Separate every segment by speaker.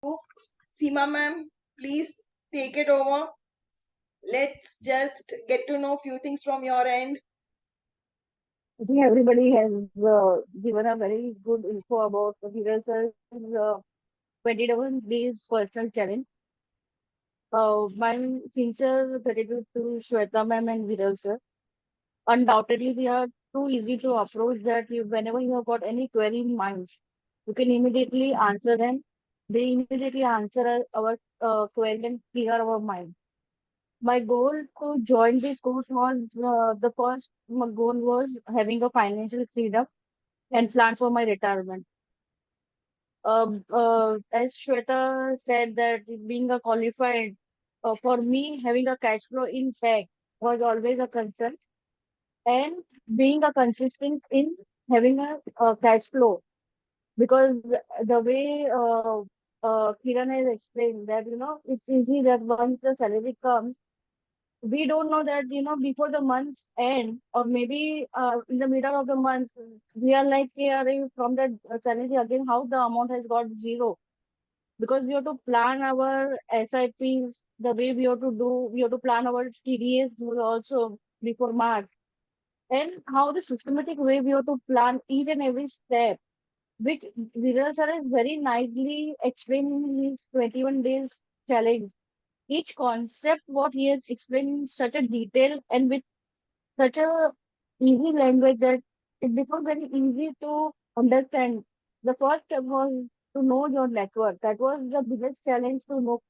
Speaker 1: Seema ma'am, please take it over. Let's just get to know few things from your end.
Speaker 2: I think everybody has given a very good info about the Viras's 21 days personal challenge. My sincere gratitude to Shweta ma'am and Viral sir. Undoubtedly, they are too easy to approach that whenever you have got any query in mind, you can immediately answer them. They immediately answer our query and clear our mind. My goal to join this course was the first goal was having a financial freedom and plan for my retirement. As Shweta said that being a qualified, for me, having a cash flow in tech was always a concern, and being a consistent in having a cash flow, because the way Kiran has explained that, it's easy that once the salary comes, we don't know that, before the month's end, or maybe in the middle of the month, we are like, "Hey, arey, from that salary again, how the amount has got zero." Because we have to plan our SIPs the way we have to plan our TDS also before March, and how the systematic way we have to plan each and every step, which Viral sir is very nicely explained in his 21 days challenge. Each concept, what he has explained in such a detail and with such a easy language that it becomes very easy to understand. The first step was to know your network. That was the biggest challenge to know,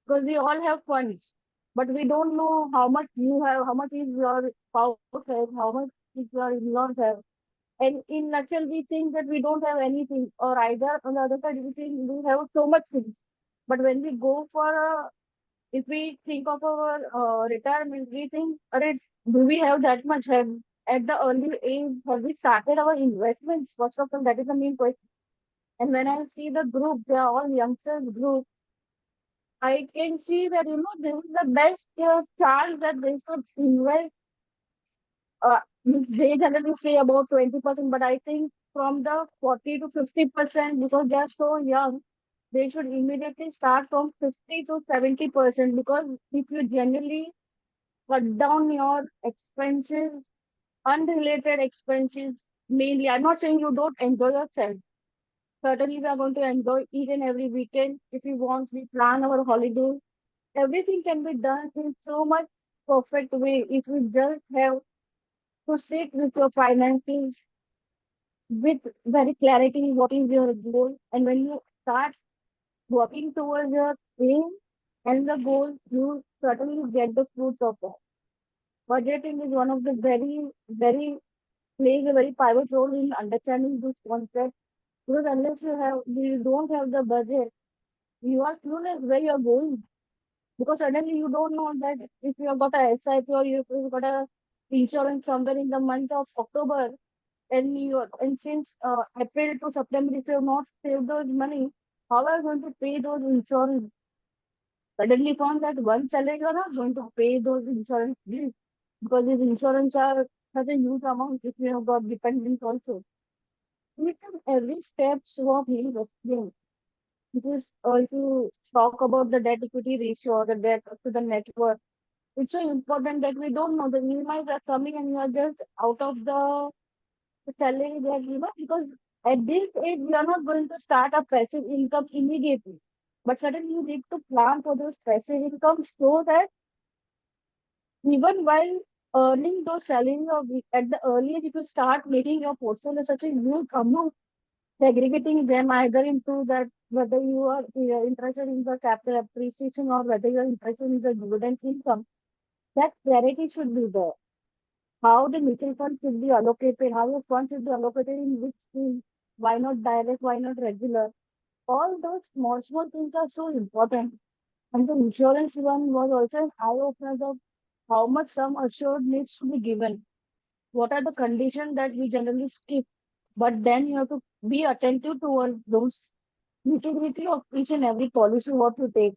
Speaker 2: because we all have funds, but we don't know how much you have, how much is your spouse has, how much is your in-laws have. And in nutshell, we think that we don't have anything, or either on the other side, we think we have so much things. But when we go for a, if we think of our retirement, we think, "Arre, do we have that much? Have at the early age, have we started our investments?" First of all, that is the main question. And when I see the group, they are all youngsters group, I can see that, this is the best chance that they should invest. They generally say about 20%, but I think from the 40 to 50%, because they are so young, they should immediately start from 50 to 70%, because if you generally cut down your expenses, unrelated expenses, mainly, I'm not saying you don't enjoy yourself. Certainly, we are going to enjoy each and every weekend. If we want, we plan our holidays. Everything can be done in so much perfect way if you just have to sit with your finances with very clarity what is your goal, and when you start working towards your aim and the goal, you certainly get the fruits of that. Budgeting is one of the very plays a very pivotal role in understanding this concept, because unless you don't have the budget, you are clueless where you are going, because suddenly you don't know that if you have got a SIP, or if you've got a insurance somewhere in the month of October, and since April to September, if you have not saved those money, how are you going to pay those insurance? Suddenly found that one salary you are not going to pay those insurance bills, because these insurance are such a huge amount if you have got dependents also. Each and every steps what he is explained. It is also talk about the debt equity ratio or the debt to the net worth. It's so important that we don't know the EMIs are coming and you are just out of the salary that, because at this age we are not going to start a passive income immediately. But suddenly you need to plan for those passive income, so that even while earning those salary, or at the early age, if you start making your portfolio such a huge amount, segregating them either into that, whether you are interested in the capital appreciation or whether you are interested in the dividend income, that clarity should be there. How the mutual fund should be allocated, how your fund should be allocated in which scheme, why not direct, why not regular. All those small things are so important. And the insurance one was also an eye opener of how much sum assured needs to be given. What are the conditions that we generally skip? But then you have to be attentive towards those utility of each and every policy what you take.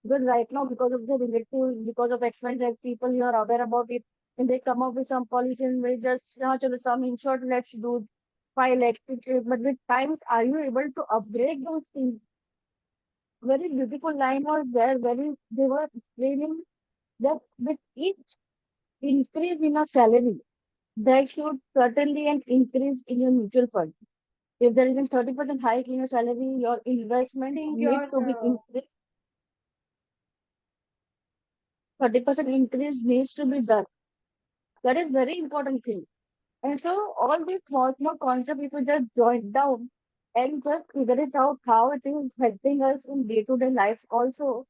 Speaker 2: Because right now, because of the relative, because of expenses, people you are aware about it, and they come up with some policy and we just, chalo, some insured, let's do 5 lakh. But with times, are you able to upgrade those things? very beautiful line was there, very they were explaining that with each increase in a salary, there should certainly an increase in your mutual fund. If there is a 30% hike in your salary, your investments
Speaker 1: Think
Speaker 2: need
Speaker 1: your
Speaker 2: to be increased. 30% increase needs to be done. That is very important thing. And so all these small concepts, if you just join down and just figure it out how it is helping us in day-to-day life also,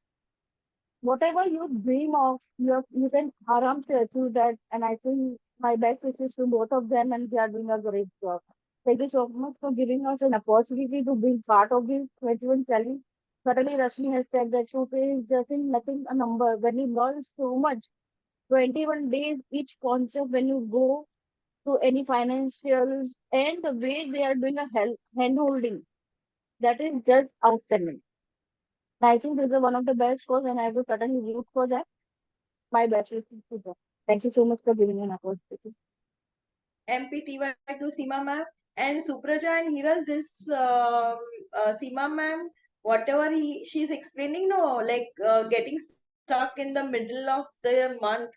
Speaker 2: whatever you dream of, you can aram to achieve that. And I think my best wishes to both of them, and they are doing a great job. Thank you so much for giving us an opportunity to be part of this 21 challenge. Certainly, Rashmi has said that 2 days is just in nothing a number. When you learn so much, 21 days each concept when you go to any financials and the way they are doing a hand holding, that is just outstanding. I think this is one of the best course and I will certainly root for that. My best wishes to them. Thank you so much for giving me an opportunity.
Speaker 1: MPTY to Seema ma'am and Supraja and Hiral. This Seema ma'am, whatever she's explaining, no, like getting stuck in the middle of the month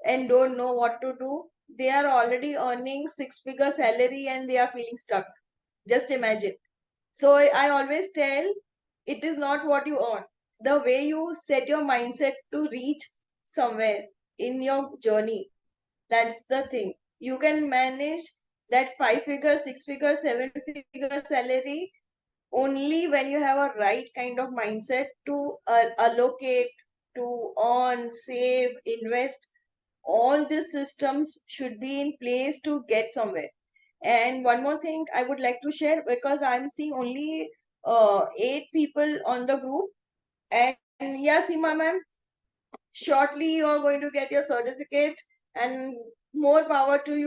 Speaker 1: and don't know what to do. They are already earning six-figure salary and they are feeling stuck. Just imagine. So I always tell, it is not what you earn. The way you set your mindset to reach somewhere in your journey, that's the thing. You can manage that five-figure, six-figure, seven-figure salary only when you have a right kind of mindset to allocate, to earn, save, invest. All these systems should be in place to get somewhere. And one more thing I would like to share, because I'm seeing only 8 people on the group. And yeah, Seema ma'am, shortly you are going to get your certificate, and more power to you.